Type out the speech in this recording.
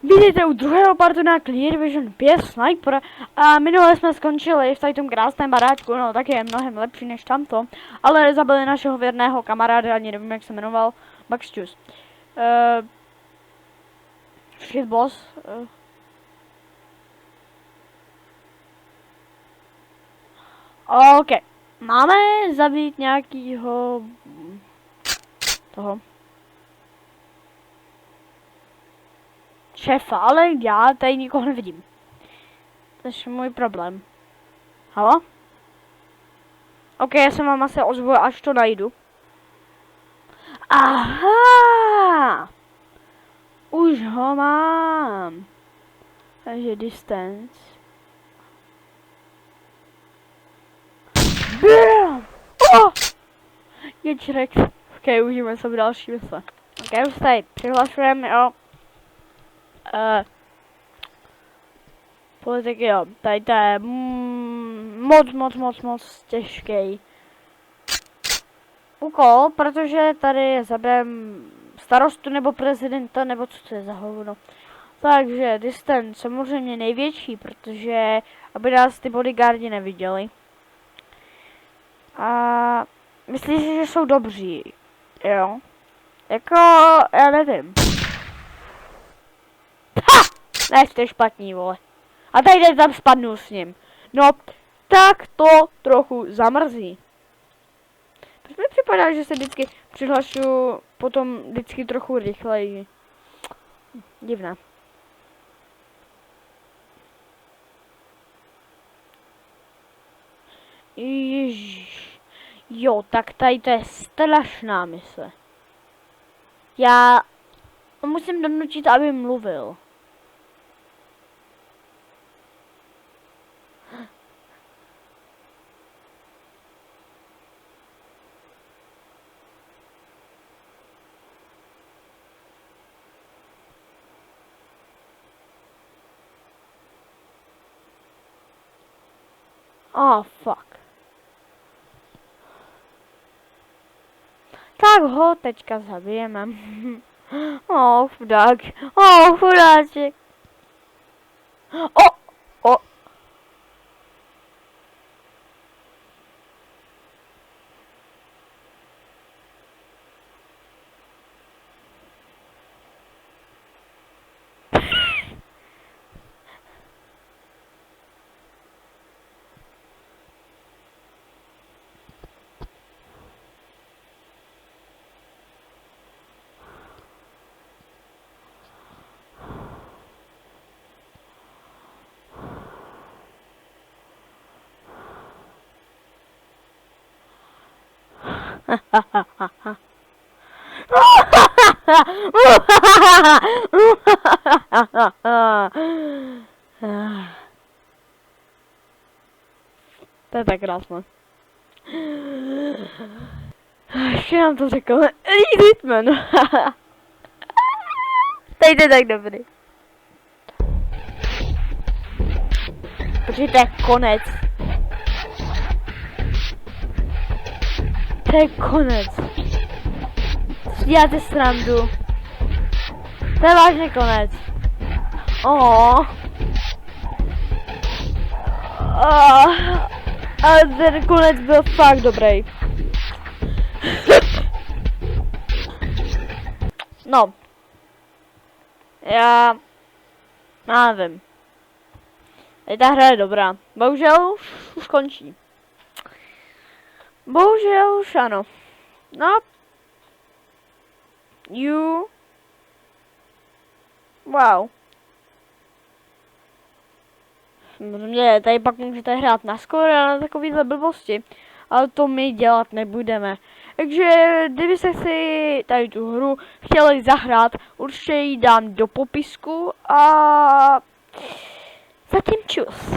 Vítejte u druhého partu na Clear Vision 5 Sniper a minule jsme skončili v tady tom krásném baráčku, no tak je mnohem lepší než tamto, ale zabili našeho věrného kamaráda, ani nevím jak se jmenoval, Bugsjuice. Shit boss. OK, máme zabít nějakýho toho šéfa, ale já tady nikoho nevidím. To je můj problém. Halo? OK, já se vám asi ozvu, až to najdu. Aha! Už ho mám. Takže distance. BAM! Oh! Je črek. OK, užijeme se v další mise. OK, už tady přihlašujeme, jo. Politik, jo, tady to je moc těžký úkol, protože tady zabijeme starostu nebo prezidenta, nebo co to je za hovno. Takže distance samozřejmě největší, protože aby nás ty bodyguardi neviděli. A myslím si, že jsou dobří, jo. Jako, já nevím. Ha! Ne, jste špatní, vole. A tady tam spadnu s ním. No, tak to trochu zamrzí. Proč mi připadá, že se vždycky přihlašuju potom vždycky trochu rychleji. Divné. Ježiš. Jo, tak tady to je strašná mise. Já musím donutit, aby mluvil. Oh, fuck. Tak ho teďka zabijeme. Oh, chudák. Oh, chudáček. Oh. To je tak krásné. Ještě nám to řekl. Hitman. Teď je tak dobrý. Protože to je konec. To je konec. Děláte srandu. To je vážně konec. Ale ten konec byl fakt dobrý. No. Já nevím. Ta hra je dobrá. Bohužel už končí. Bohužel už ano. No. Wow. Samozřejmě, tady pak můžete hrát na skóre a na takovýhle blbosti. Ale to my dělat nebudeme. Takže kdybyste si tady tu hru chtěli zahrát, určitě ji dám do popisku a zatím čus.